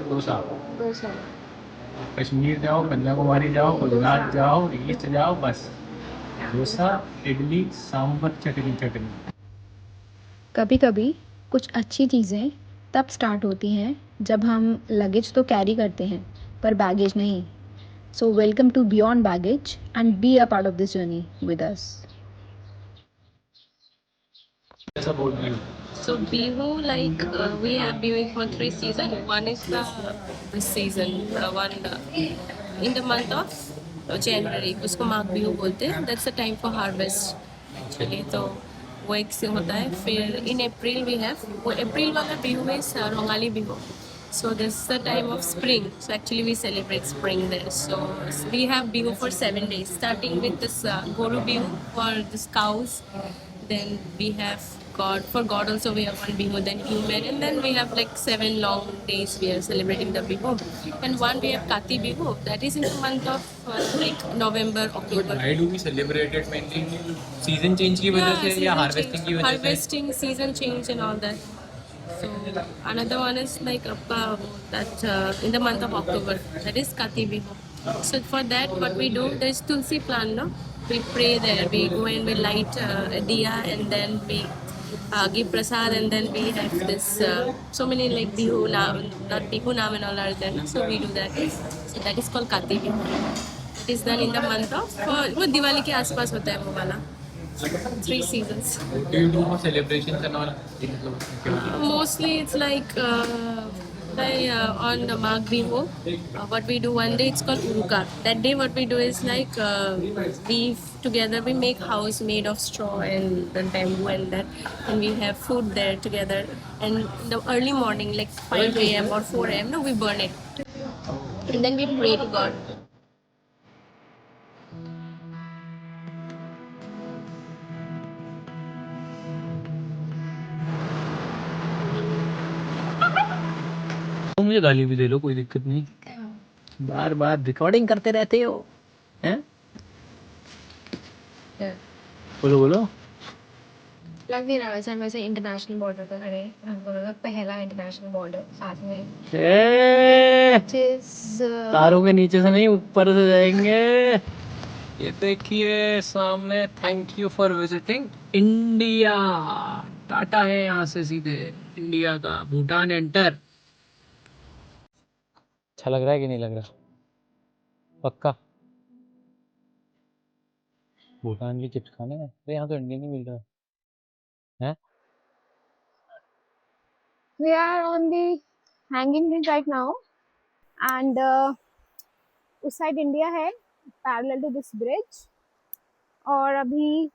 डोसा। डोसा। कश्मीर जाओ, कन्याकुमारी जाओ, गुजरात जाओ, ईस्ट जाओ, बस डोसा, इडली, सांभर, चटनी चटनी। कभी कभी कुछ अच्छी चीज़ें तब स्टार्ट होती हैं जब हम लगेज तो कैरी करते हैं पर बैगेज नहीं। So welcome to beyond baggage and be a part of this journey with us. ऐसा बोल रही हूँ। So Bihu, like we have Bihu for 3 seasons. One is the this season, one in the month of January. उसको माघ बिहू बोलते हैं. That's the time for harvest. Actually, तो वो एक से होता है. फिर in April we have वो अप्रैल वाला Bihu is Rongali Bihu. So this is the time of spring. So actually we celebrate spring there. So we have bihu for 7 days, starting with this Goru bihu for these cows. Then we have God, for God also we have one bihu, then human, and then we have like 7 long days we are celebrating the bihu. And one we have Kati bihu, that is in the month of like November, October. Why do we celebrate it mainly? Season change की वजह से या season harvesting change, की वजह से? harvesting, season change and all that. So another one is like that in the month of October, that is Kati Bihu. So for that, what we do, there's Tulsi plant, no? We pray there. We go and we light a diya, and then we give prasad, and then we have this so many like Bihu naam, not Bihu naam and all are there, no? So we do that. So that is called Kati Bihu. It is done in the month of वो दिवाली के आसपास होता है वो वाला. 3 seasons. What do you do for celebrations and all? Mostly it's like on the Magh Bihu, what we do one day it's called Uruka. That day what we do is like we together we make house made of straw and the bamboo and that, and we have food there together. And in the early morning like 5 a.m. or 4 a.m. no, we burn it, and then we pray to God. तो मुझे गाली भी दे लो, कोई दिक्कत नहीं। बार बार recording करते रहते हो हैं? बोलो बोलो। लग नहीं रहा वैसे वैसे इंटरनेशनल बॉर्डर पर खड़े हैं। हमको लगा पहला इंटरनेशनल बॉर्डर साथ में तारों के नीचे से नहीं, ऊपर से जाएंगे। ये देखिए सामने, thank you for visiting India. Tata है यहाँ से सीधे इंडिया का, भूटान एंटर। अच्छा लग रहा है कि नहीं लग रहा? पक्का भूटान की चिप्स खाने हैं? अरे यहाँ तो इंडियन नहीं मिल रहा है। We are on the hanging bridge right now, and उस साइड इंडिया है पैरेलल टू दिस ब्रिज। और अभी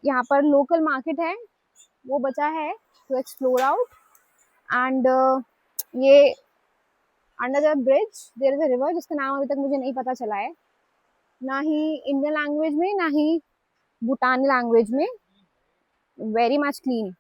यहाँ पर लोकल मार्केट है वो बचा है टू एक्सप्लोर आउट। एंड ये under the bridge there is a river जिसका नाम अभी तक मुझे नहीं पता चला है, ना ही इंडियन लैंग्वेज में ना ही भूटानी लैंग्वेज में। Very much clean.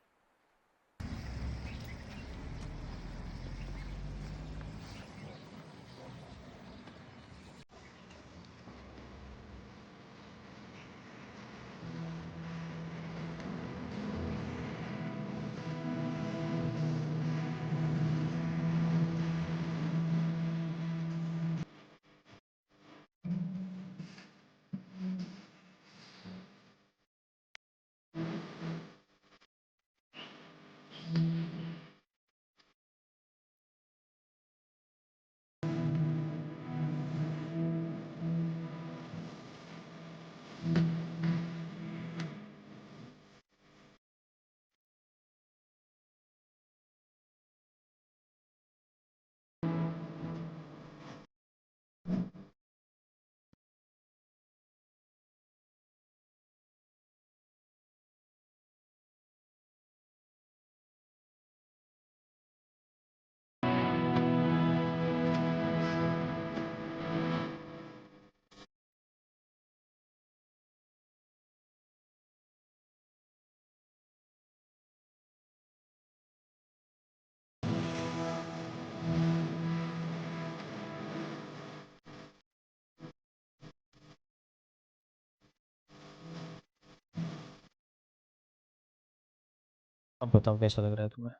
अब बताओ कैसा लग रहा है तुम्हें?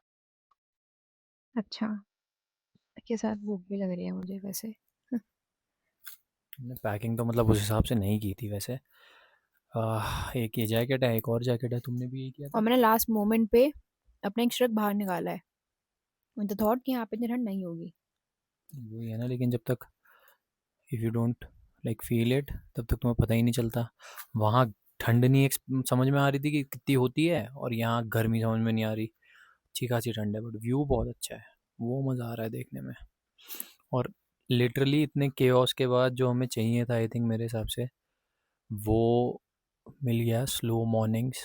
अच्छा, के साथ भूख भी लग रही है मुझे वैसे। तुमने पैकिंग तो मतलब उस हिसाब से नहीं की थी वैसे। एक ये जैकेट है, एक और जैकेट है, तुमने भी यही किया और था। मैंने लास्ट मोमेंट पे अपना एक शर्ट बाहर निकाला है, विद द थॉट कि यहाँ पे इतनी ठंड नहीं होगी। वही है ना, लेकिन जब तक if you don't like feel it तब तक तुम्हें पता ही नहीं चलता। वहाँ ठंड नहीं समझ में आ रही थी कि कितनी होती है, और यहाँ गर्मी समझ में नहीं आ रही। अच्छी खासी ठंड है बट व्यू बहुत अच्छा है, वो मज़ा आ रहा है देखने में। और लिटरली इतने केओस के बाद जो हमें चाहिए था आई थिंक मेरे हिसाब से वो मिल गया। Slow mornings,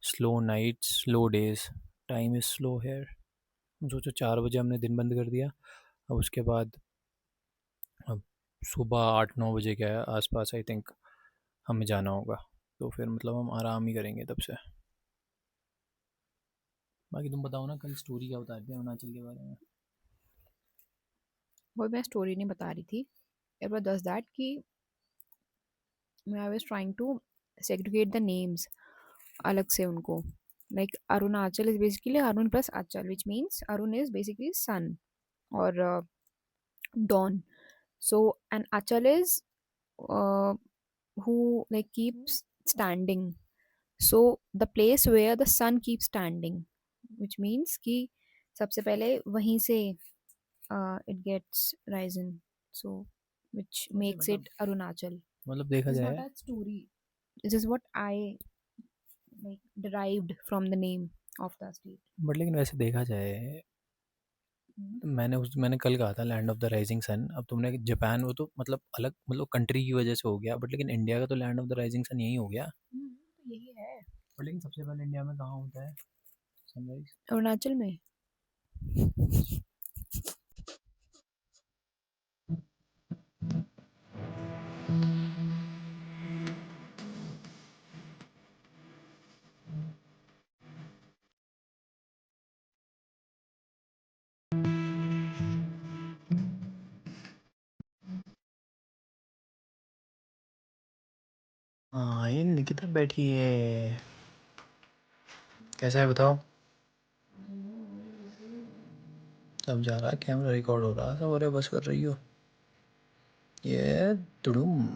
slow nights, slow days. Time is slow here. सोचो 4 बजे हमने दिन बंद कर दिया, अब उसके बाद अब सुबह 8-9 बजे के आसपास आई थिंक हमें जाना होगा। तो फिर मतलब हम आराम ही करेंगे तब से। बाकी तुम बताओ ना, कल स्टोरी क्या बता रही थी अरुणाचल के बारे में? वो मैं स्टोरी नहीं बता रही थी, इट वाज जस्ट दैट कि I was trying to segregate the names अलग से उनको। Like Arunachal is basically Arun plus achal, which means Arun is basically sun or dawn. So an achal is uh, who like keeps standing. So the place where the sun keeps standing, which means कि सबसे पहले वहीं से it gets risen. So which वैसे makes it Arunachal. मतलब देखा This is not जाए, a story. This is what I like derived from the name of the state. But लेकिन वैसे देखा जाए, मैंने कल कहा था land of the rising sun. अब तुमने जापान, वो तो मतलब अलग मतलब कंट्री की वजह से हो गया, बट लेकिन इंडिया का तो land of the rising sun यही हो गया। तो यही है बट लेकिन सबसे पहले इंडिया में कहाँ होता है सनराइज? अरुणाचल में। हाँ, ये निकिता बैठी है। कैसा है बताओ? अब जा रहा है, कैमरा रिकॉर्ड हो रहा है, सब। अरे बस कर रही हो ये तुड़ुम।